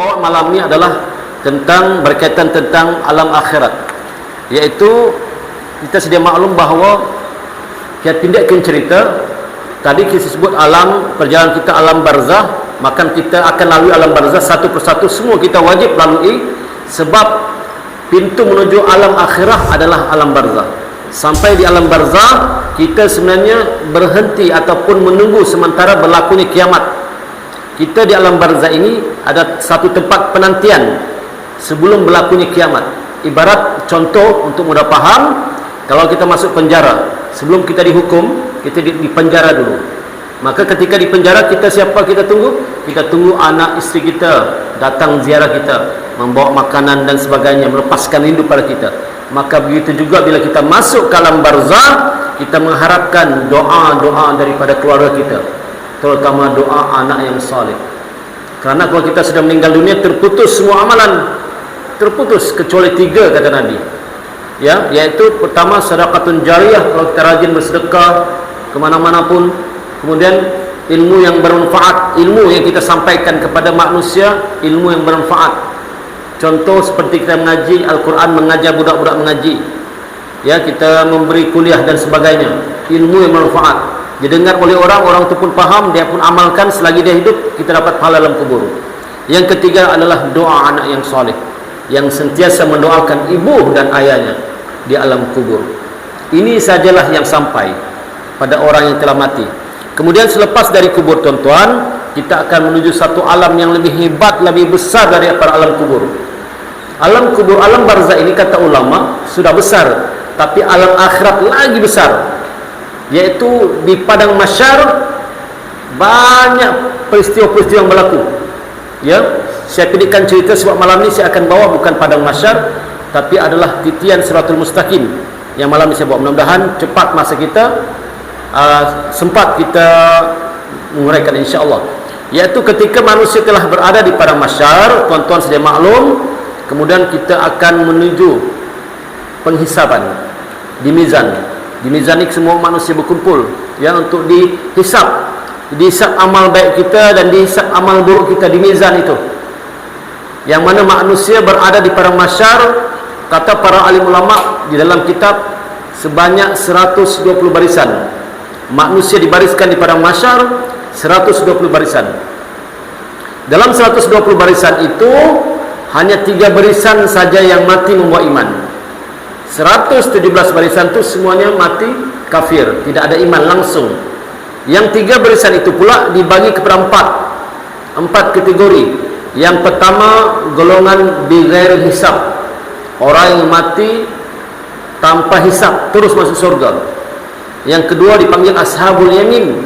bawa malam ni adalah berkaitan tentang alam akhirat, iaitu kita sedia maklum bahawa kita tindakan cerita tadi kita sebut perjalanan kita alam barzah, maka kita akan lalui alam barzah satu persatu, semua kita wajib lalui sebab pintu menuju alam akhirah adalah alam barzah. Sampai di alam barzah kita sebenarnya berhenti ataupun menunggu sementara berlakunya kiamat. Kita di alam barzah ini ada satu tempat penantian sebelum berlakunya kiamat. Ibarat contoh untuk mudah faham, kalau kita masuk penjara, sebelum kita dihukum, kita di penjara dulu. Maka ketika di penjara kita siapa kita tunggu? Kita tunggu anak isteri kita datang ziarah kita, membawa makanan dan sebagainya, melepaskan rindu pada kita. Maka begitu juga bila kita masuk ke alam barzah, kita mengharapkan doa-doa daripada keluarga kita, terutama doa anak yang saleh. Kerana kalau kita sudah meninggal dunia, terputus semua amalan, terputus kecuali 3 kata Nabi, ya, iaitu pertama sedekatun jariyah, kalau kita rajin bersedekah kemana-mana pun. Kemudian ilmu yang bermanfaat, ilmu yang kita sampaikan kepada manusia, ilmu yang bermanfaat. Contoh seperti kita mengaji Al-Quran, mengajar budak-budak mengaji, ya, kita memberi kuliah dan sebagainya, ilmu yang bermanfaat, didengar oleh orang itu pun faham, dia pun amalkan, selagi dia hidup kita dapat pahala dalam kubur. Yang ketiga adalah doa anak yang soleh, yang sentiasa mendoakan ibu dan ayahnya di alam kubur. Ini sajalah yang sampai pada orang yang telah mati. Kemudian selepas dari kubur, tuan-tuan, kita akan menuju satu alam yang lebih hebat, lebih besar daripada alam kubur. Alam kubur, alam barzah ini kata ulama sudah besar, tapi alam akhirat lagi besar, yaitu di padang mahsyar banyak peristiwa-peristiwa yang berlaku. Ya, saya pilihkan cerita sebab malam ini saya akan bawa bukan padang mahsyar, tapi adalah titian Siratul Mustaqim yang malam ini saya bawa. Mudah-mudahan cepat masa kita sempat kita menguraikan insya-Allah. Yaitu ketika manusia telah berada di padang mahsyar, tuan-tuan sedia maklum, kemudian kita akan menuju penghisaban di mizan. Di mizan ini semua manusia berkumpul, ya, untuk dihisap. Dihisap amal baik kita dan dihisap amal buruk kita di mizan itu. Yang mana manusia berada di padang mahsyar, kata para alim ulama di dalam kitab, sebanyak 120 barisan. Manusia dibariskan di padang mahsyar 120 barisan. Dalam 120 barisan itu hanya 3 barisan saja yang mati membawa iman. 117 barisan itu semuanya mati kafir, tidak ada iman langsung. Yang 3 barisan itu pula dibagi kepada 4 kategori. Yang pertama golongan bighair hisab, orang yang mati tanpa hisab terus masuk surga. Yang kedua dipanggil ashabul yamin,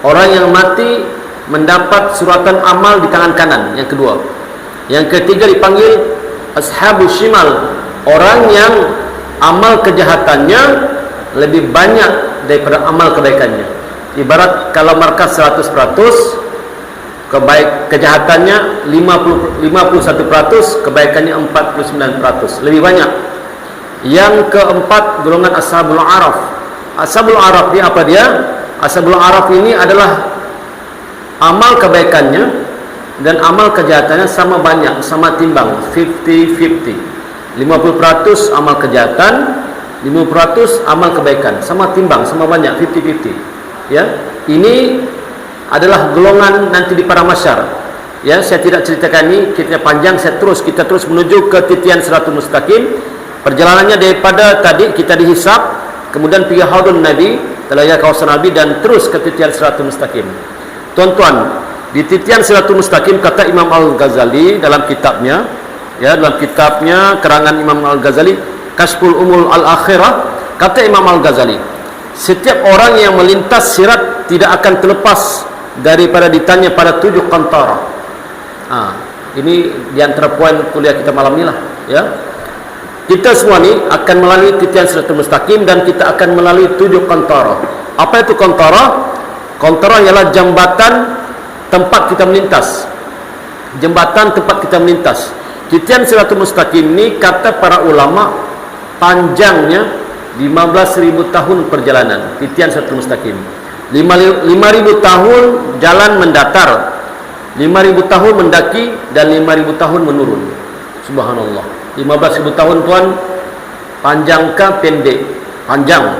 orang yang mati mendapat suratan amal di tangan kanan. Yang kedua. Yang ketiga dipanggil ashabul shimal, orang yang amal kejahatannya lebih banyak daripada amal kebaikannya. Ibarat kalau markas 100%, kejahatannya 51%, kebaikannya 49%, lebih banyak. Yang keempat golongan ashabul araf. Ashabul araf ni apa dia? Ashabul araf ini adalah amal kebaikannya dan amal kejahatannya sama banyak, sama timbang, 50-50. 50% amal kejahatan, 50% amal kebaikan, sama timbang, sama banyak, 50-50. Ya, ini adalah golongan nanti di padang mahsyar. Ya, saya tidak ceritakan ini, kita panjang, kita terus menuju ke titian Siratul Mustaqim. Perjalanannya daripada tadi kita dihisap, kemudian pergi haudun Nabi, telayar kawasan Nabi, dan terus ke titian Siratul Mustaqim. Tuan-tuan, di titian Siratul Mustaqim kata Imam Al-Ghazali dalam kitabnya, ya, dalam kitabnya karangan Imam Al-Ghazali, Kashful Umul Al-Akhirah, kata Imam Al-Ghazali, setiap orang yang melintas sirat tidak akan terlepas daripada ditanya pada 7 qantara. Ini di antara poin kuliah kita malam ni lah, ya. Kita semua ni akan melalui titian Siratul Mustaqim dan kita akan melalui 7 qantara. Apa itu qantara? Qantara ialah jambatan tempat kita melintas. Jembatan tempat kita melintas. Titian Siratul Mustaqim ni kata para ulama panjangnya 15.000 tahun perjalanan. Titian Siratul Mustaqim. 5.000 tahun jalan mendatar. 5,000 tahun mendaki dan 5,000 tahun menurun. Subhanallah. 15,000 tahun tuan, panjangkah pendek? Panjang.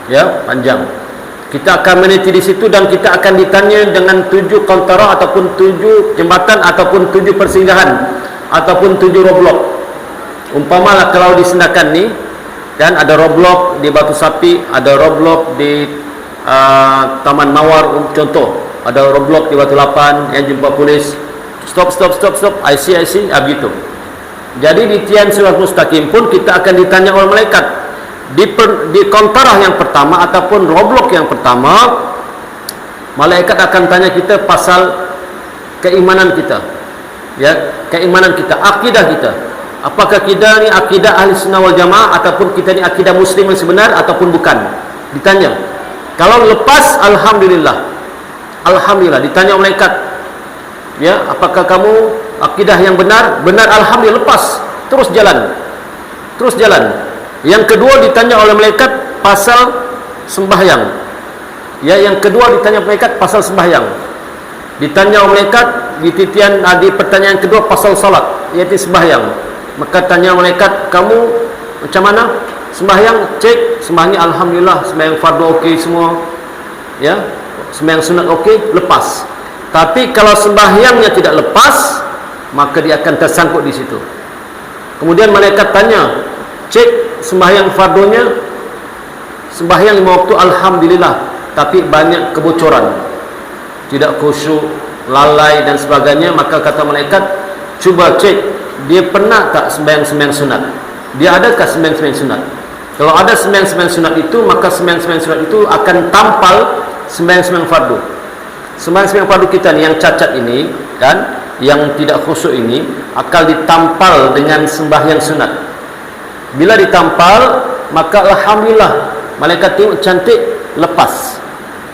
Ya, panjang. Kita akan meneliti di situ dan kita akan ditanya dengan 7 kontara ataupun 7 jembatan ataupun 7 persinggahan ataupun 7 roblok. Umpamalah kalau di Sendakan ni dan ada roblok di Batu Sapi, ada roblok di Taman Mawar contoh, ada roblok di Batu Lapan yang jumpa polis, stop, I see, begitu. Jadi di Tian Siratul Mustaqim pun kita akan ditanya oleh malaikat di kontarah yang pertama ataupun roblok yang pertama. Malaikat akan tanya kita pasal keimanan kita, ya, keimanan kita, akidah kita. Apakah kita ni akidah ahli sunnah wal jamaah ataupun kita ni akidah muslim yang sebenar ataupun bukan, ditanya. Kalau lepas, alhamdulillah, ditanya malaikat, ya, apakah kamu akidah yang benar? Benar, alhamdulillah, lepas, terus jalan. Yang kedua ditanya oleh malaikat pasal sembahyang, ya, yang kedua ditanya malaikat pasal sembahyang. Ditanya oleh malaikat di pertanyaan kedua pasal salat, iaitu sembahyang. Maka tanya malaikat, kamu macam mana sembahyang? Cek, sembahyang alhamdulillah, sembahyang fardu okey semua, ya, sembahyang sunat okey, lepas. Tapi kalau sembahyangnya tidak lepas, maka dia akan tersangkut di situ. Kemudian malaikat tanya, cek sembahyang fardunya, sembahyang 5 waktu alhamdulillah, tapi banyak kebocoran, tidak khusyuk, lalai dan sebagainya. Maka kata malaikat, cuba cek dia pernah tak sembahyang sunat, dia adakah sembahyang sunat. Kalau ada sembahyang sunat itu, maka sembahyang sunat itu akan tampal sembahyang fardu. Sembahyang fardu kita ni yang cacat ini kan, yang tidak khusyuk ini akan ditampal dengan sembahyang sunat. Bila ditampal, maka alhamdulillah, malaikat tengok cantik, lepas.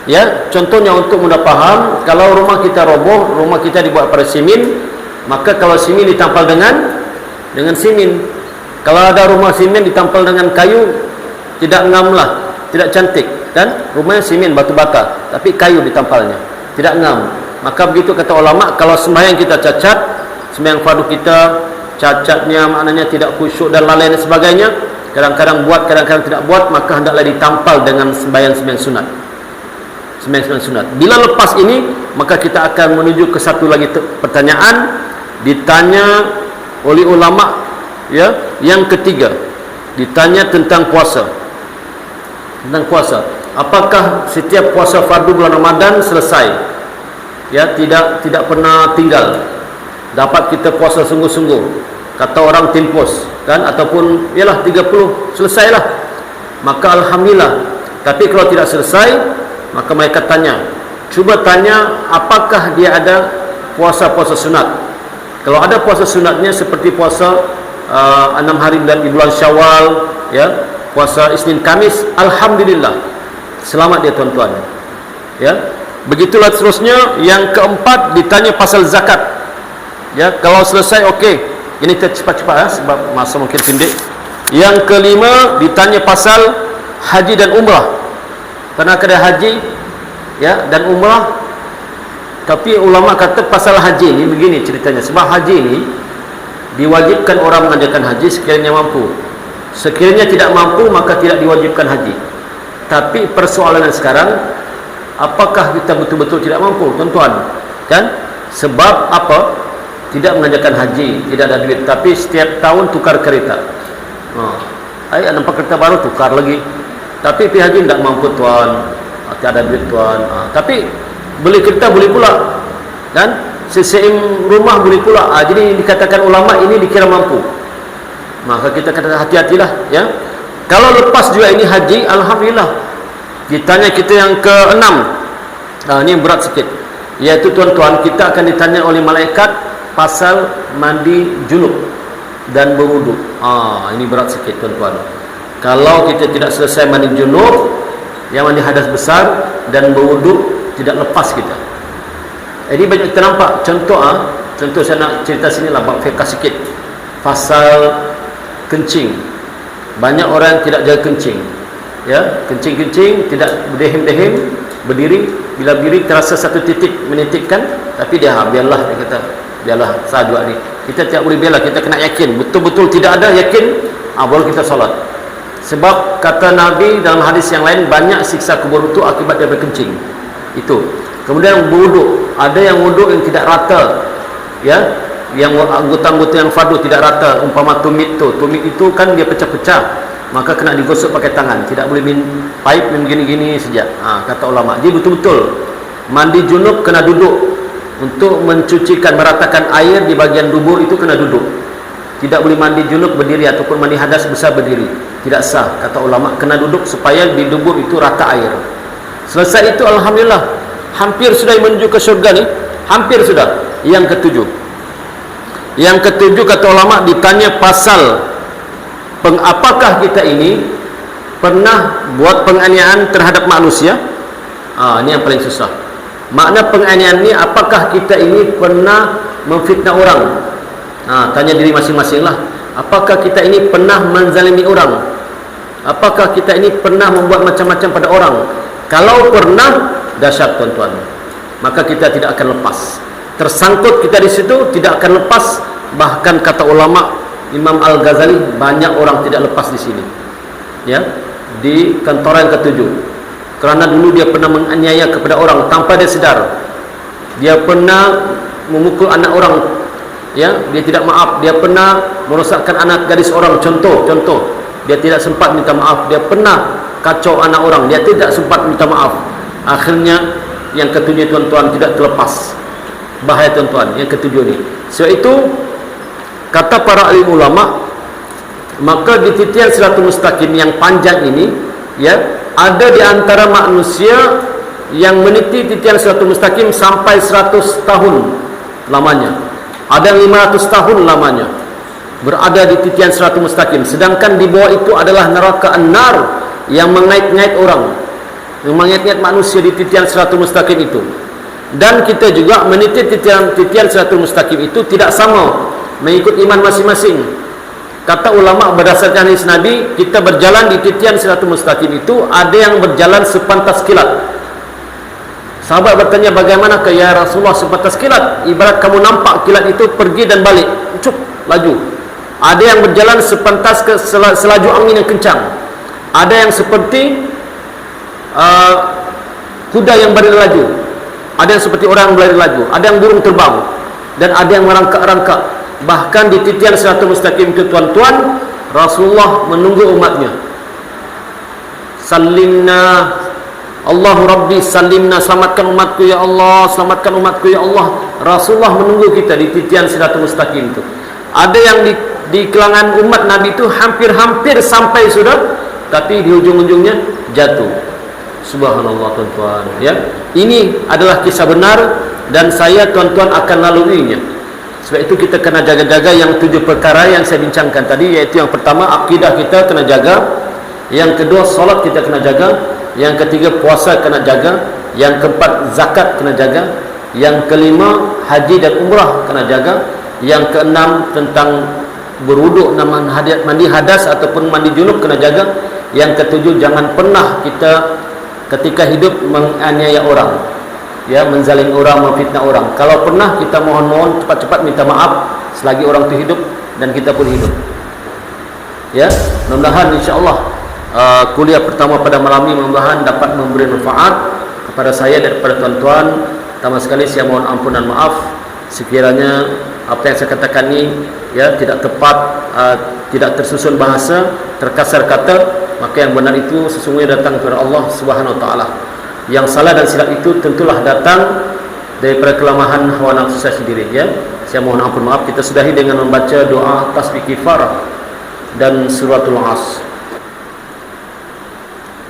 Ya, contohnya untuk mudah faham, kalau rumah kita roboh, rumah kita dibuat pada simen, maka kalau simen ditampal dengan simen. Kalau ada rumah simen ditampal dengan kayu, tidak ngamlah, tidak cantik kan? Rumahnya simen batu bata, tapi kayu ditampalnya, tidak ngam. Maka begitu kata ulama, kalau sembahyang kita cacat, sembahyang fardu kita cacatnya maknanya tidak khusyuk dan lalai dan sebagainya, kadang-kadang buat, kadang-kadang tidak buat, maka hendaklah ditampal dengan sembahyang sunat. Sembahyang sunat. Bila lepas ini, maka kita akan menuju ke satu lagi pertanyaan, ditanya oleh ulama, ya, yang ketiga, ditanya tentang puasa. Tentang puasa, apakah setiap puasa fardu bulan Ramadan selesai, ya, tidak pernah tinggal, dapat kita puasa sungguh-sungguh, kata orang tempos kan, ataupun ialah 30 selesailah, maka alhamdulillah. Tapi kalau tidak selesai, maka mereka tanya, cuba tanya apakah dia ada puasa-puasa sunat. Kalau ada puasa sunatnya seperti puasa 6 hari di bulan Syawal, ya, puasa Isnin Kamis, alhamdulillah, selamat dia tuan-tuan, ya. Begitulah seterusnya. Yang keempat ditanya pasal zakat, ya. Kalau selesai, okey, ini kita cepat-cepat ya, sebab masa mungkin pendek. Yang kelima ditanya pasal haji dan umrah. Pernah ada haji, ya, dan umrah. Tapi ulama kata pasal haji ni begini ceritanya, sebab haji ni diwajibkan orang mengerjakan haji sekiranya mampu. Sekiranya tidak mampu, maka tidak diwajibkan haji. Tapi persoalan sekarang, apakah kita betul-betul tidak mampu, tuan-tuan? Kan? Sebab apa? Tidak mengerjakan haji, tidak ada duit, tapi setiap tahun tukar kereta. Nampak kereta baru, tukar lagi. Tapi pergi haji tidak mampu, tuan. Tidak ada duit, tuan. Tapi beli kereta boleh pula, dan seseim rumah boleh pula. Jadi dikatakan ulama ini dikira mampu. Maka kita kata hati-hatilah, ya. Kalau lepas juga ini haji, alhamdulillah. Ditanya kita yang ke-6. Ini berat sikit. Iaitu tuan-tuan, kita akan ditanya oleh malaikat pasal mandi junub dan berwudu. Ini berat sikit, tuan-tuan. Kalau kita tidak selesai mandi junub, yang mandi hadas besar dan berwudu, tidak lepas kita. Jadi banyak kita nampak contoh saya nak cerita sini lah, bab fiqh sikit pasal kencing. Banyak orang tidak jaga kencing, ya, kencing tidak berdehim-dehim, berdiri, bila berdiri terasa satu titik menitikkan, tapi dia biarlah, dia kata biarlah saja ni. Kita tidak boleh bela, kita kena yakin, betul-betul tidak ada, yakin, baru kita solat. Sebab kata Nabi dalam hadis yang lain, banyak siksa kubur itu akibat dia berkencing. Itu. Kemudian wuduk, ada yang wuduk yang tidak rata, ya, yang anggota-anggota yang fardu tidak rata, umpama tumit itu kan dia pecah-pecah, maka kena digosok pakai tangan, tidak boleh pipe gini-gini saja. Kata ulama, jadi betul-betul mandi junub kena duduk. Untuk mencucikan, meratakan air di bagian dubur itu kena duduk. Tidak boleh mandi junub berdiri, ataupun mandi hadas besar berdiri, tidak sah. Kata ulama, kena duduk supaya di dubur itu rata air. Selesai itu alhamdulillah, hampir sudah menuju ke syurga ni, hampir sudah. Yang ketujuh kata ulama, ditanya pasal apakah kita ini pernah buat penganiayaan terhadap manusia. Ini yang paling susah. Makna penganiayaan ini, apakah kita ini pernah memfitnah orang. Tanya diri masing-masing lah. Apakah kita ini pernah menzalimi orang? Apakah kita ini pernah membuat macam-macam pada orang? Kalau pernah, dahsyat tuan-tuan, maka kita tidak akan lepas. Tersangkut kita di situ, tidak akan lepas. Bahkan kata ulama Imam Al-Ghazali, banyak orang tidak lepas di sini, ya, di kantoran ketujuh. Kerana dulu dia pernah menganiaya kepada orang tanpa dia sedar. Dia pernah memukul anak orang, ya, dia tidak maaf. Dia pernah merosakkan anak gadis orang, contoh, dia tidak sempat minta maaf. Dia pernah kacau anak orang, dia tidak sempat minta maaf. Akhirnya yang ketujuh tuan-tuan tidak terlepas. Bahaya tuan-tuan, yang ketujuh ni. Sebab itu kata para alim ulama, maka di titian Siratul Mustaqim yang panjang ini, ya, ada di antara manusia yang meniti titian Siratul Mustaqim sampai 100 tahun lamanya. Ada yang 500 tahun lamanya berada di titian Siratul Mustaqim. Sedangkan di bawah itu adalah neraka An-Nar yang mengait-ngait orang, yang mengait-ngait manusia di titian Siratul Mustaqim itu. Dan kita juga meniti titian Siratul Mustaqim itu tidak sama mengikut iman masing-masing. Kata ulama berdasarkan hadis Nabi, kita berjalan di titian Siratul Mustaqim itu, ada yang berjalan sepantas kilat. Sahabat bertanya, bagaimana ke ya Rasulullah sepantas kilat? Ibarat kamu nampak kilat itu pergi dan balik, cuk, laju. Ada yang berjalan sepantas ke selaju angin yang kencang. Ada yang seperti kuda yang berlari laju. Ada yang seperti orang yang berlari laju. Ada yang burung terbang. Dan ada yang merangkak-rangkak. Bahkan di titian Siratul Mustaqim itu tuan-tuan, Rasulullah menunggu umatnya. Salimna, Allahu Rabbi salimna, selamatkan umatku ya Allah, selamatkan umatku ya Allah. Rasulullah menunggu kita di titian Siratul Mustaqim itu. Ada yang di kelangan umat Nabi itu hampir-hampir sampai sudah, tapi di ujung-ujungnya jatuh. Subhanallah tuan-tuan, ya. Ini adalah kisah benar dan saya tuan-tuan akan laluinya. Sebab itu kita kena jaga-jaga yang 7 perkara yang saya bincangkan tadi, iaitu yang pertama akidah kita kena jaga, yang kedua solat kita kena jaga, yang ketiga puasa kena jaga, yang keempat zakat kena jaga, yang kelima haji dan umrah kena jaga, yang keenam tentang berwuduk, mandi hadas ataupun mandi junub kena jaga, yang ketujuh jangan pernah kita ketika hidup menganiaya orang, ya, menzalim orang, memfitnah orang. Kalau pernah, kita mohon-mohon cepat-cepat minta maaf selagi orang itu hidup dan kita pun hidup. Ya, mudah-mudahan insya-Allah kuliah pertama pada malam ini mudah-mudahan dapat memberi manfaat kepada saya dan kepada tuan-tuan. Pertama sekali saya mohon ampun dan maaf sekiranya apa yang saya katakan ini, ya, tidak tepat, tidak tersusun bahasa, terkasar kata, maka yang benar itu sesungguhnya datang dari Allah Subhanahu wa taala. Yang salah dan silap itu tentulah datang daripada kelemahan hawa nafsu saya sendiri, ya. Saya mohon ampun maaf. Kita sudahi dengan membaca doa tasbih kifarah dan suratul Asr.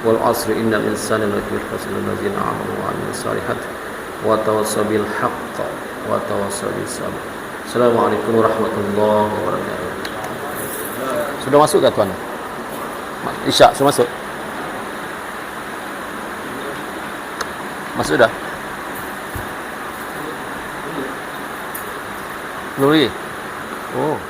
Wal 'asri innal insana lafi khusr illa allazina amanu wa 'amilus shalihat wa tawassaw bil haqq wa tawassaw bis sabr. Assalamualaikum warahmatullahi wabarakatuh. Sudah masuk ke tuan? Isyak sudah masuk? Masuk dah? Belum lagi? Oh.